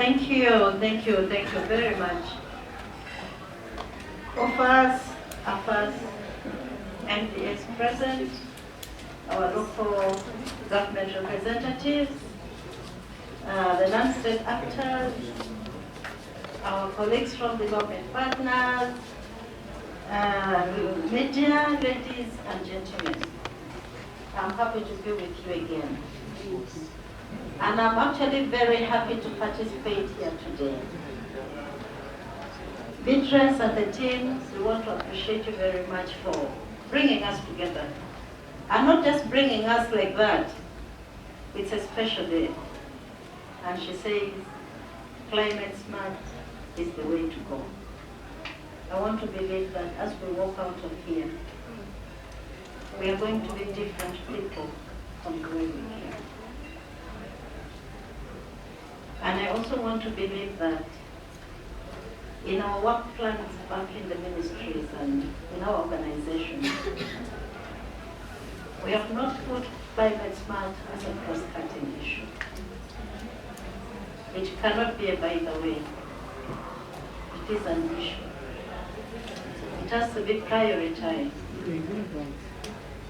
Thank you very much. UFAAS, AFAS, MDS present, our local government representatives, the non-state actors, our colleagues from the government partners, media, ladies and gentlemen. I'm happy to be with you again. And I'm actually very happy to participate here today. Beatrice and the team, we want to appreciate you very much for bringing us together. And not just bringing us like that, it's a special day. And she says, climate smart is the way to go. I want to believe that as we walk out of here, we are going to be different people from the way we came. And I also want to believe that in our work plans back in the ministries and in our organizations, we have not put climate smart as a cross-cutting issue. It cannot be a by the way. It is an issue. It has to be prioritized. And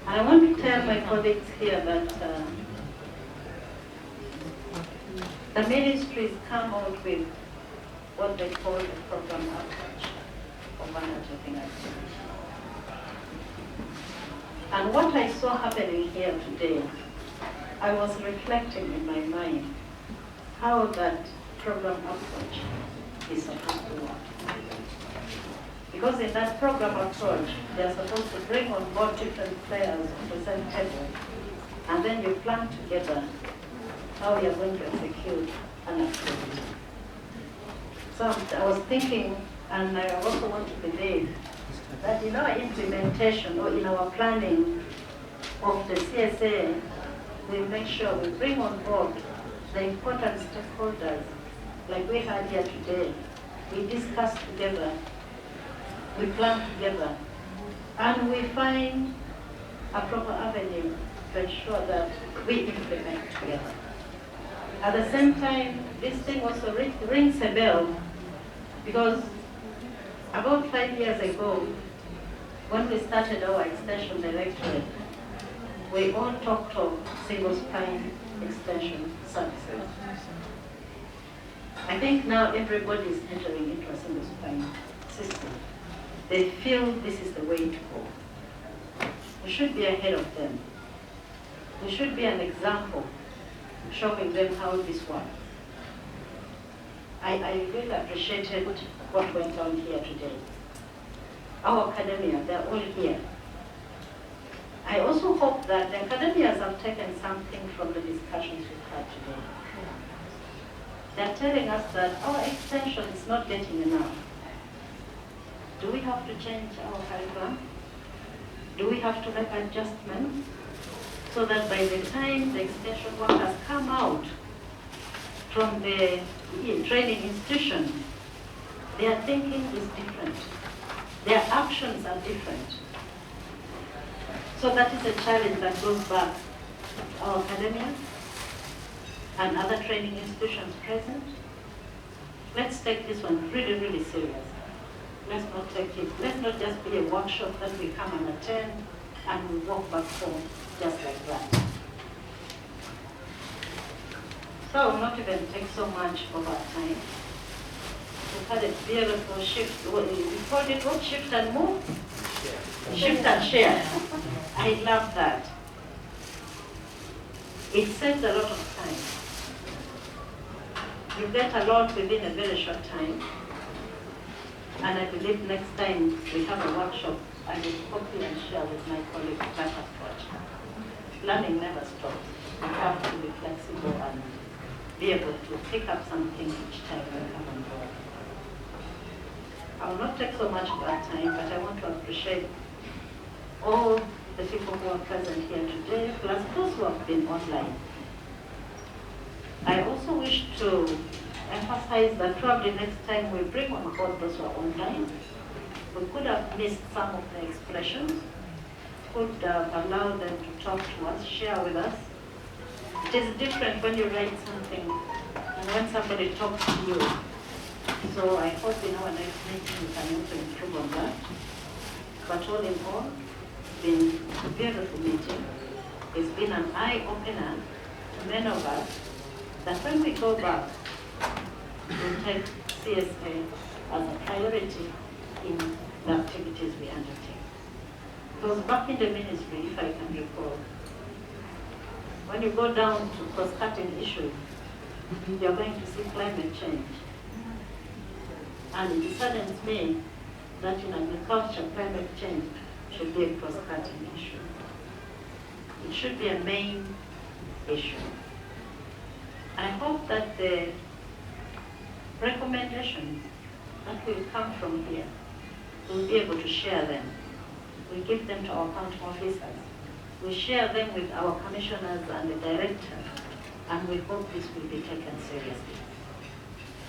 I want to tell my colleagues here that the ministries come out with what they call a program approach for undertaking activity. And what I saw happening here today, I was reflecting in my mind how that program approach is supposed to work. Because in that program approach, they're supposed to bring on board different players on the same table, and then you plan together how you're going to execute an activity. So I was thinking, and I also want to believe, that in our implementation or in our planning of the CSA, we make sure we bring on board the important stakeholders, like we had here today. We discuss together, we plan together, and we find a proper avenue to ensure that we implement together. At the same time, this thing also rings a bell, because about 5 years ago, when we started our extension directorate, we all talked of single spine extension services. I think now everybody is entering into a single spine system. They feel this is the way to go. We should be ahead of them. We should be an example, showing them how this works. I really appreciated what went on here today. Our academia, they're all here. I also hope that the academias have taken something from the discussions we've had today. They're telling us that our extension is not getting enough. Do we have to change our curriculum? Do we have to make adjustments so that by the time the extension workers come out from the training institution, their thinking is different. Their actions are different. So that is a challenge that goes back to our academia and other training institutions present. Let's take this one really, really serious. Let's not just be a workshop that we come and attend and we walk back home just like that. So I will not even take so much of our time. We've had a beautiful shift. We called it what? Shift and move? Shift and share. I love that. It saves a lot of time. You get a lot within a very short time. And I believe next time we have a workshop, I will copy and share with my colleagues that approach. Learning never stops. You have to be flexible and be able to pick up something each time we come on board. I will not take so much of our time, but I want to appreciate all the people who are present here today, plus those who have been online. I also wish to emphasize that probably next time we bring on board those who are online, we could have missed some of the expressions, could allow them to talk to us, share with us. It is different when you write something and when somebody talks to you. So I hope in our next meeting we can also improve on that. But all in all, it's been a beautiful meeting. It's been an eye-opener to many of us that when we go back, we'll take CSA as a priority in the activities we undertake. Because back in the ministry, if I can recall, when you go down to cross-cutting issues, you're going to see climate change. And it saddens me that in agriculture, climate change should be a cross-cutting issue. It should be a main issue. I hope that the recommendations that will come from here, we'll be able to share them. We give them to our county officers. We share them with our commissioners and the director, and we hope this will be taken seriously.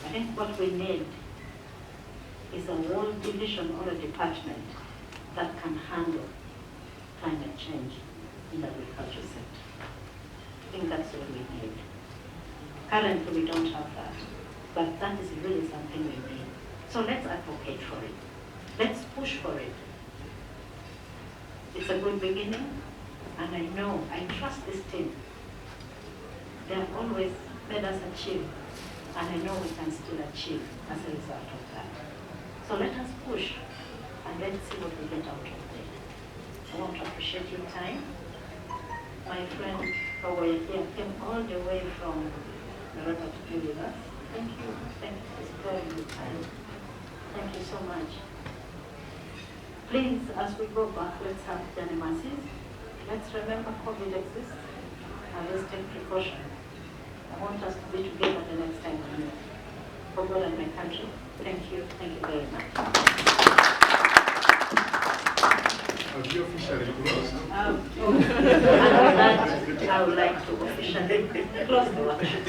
I think what we need is a whole division or a department that can handle climate change in the agriculture sector. I think that's what we need. Currently, we don't have that, but that is really something we need. So let's advocate for it. Let's push for it. It's a good beginning, and I trust this team. They have always made us achieve, and I know we can still achieve as a result of that. So let us push, and let's see what we get out of it. I want to appreciate your time. My friend Kawaya here came all the way from Naraka to be with us. Thank you. Thank you for sparing your time. Thank you so much. Please, as we go back, let's have Janimasis. Let's remember COVID exists, and let's take precaution. I want us to be together the next time we meet. For God and my country, thank you very much. Have you officially closed? And with that, I would like to officially close the workshop.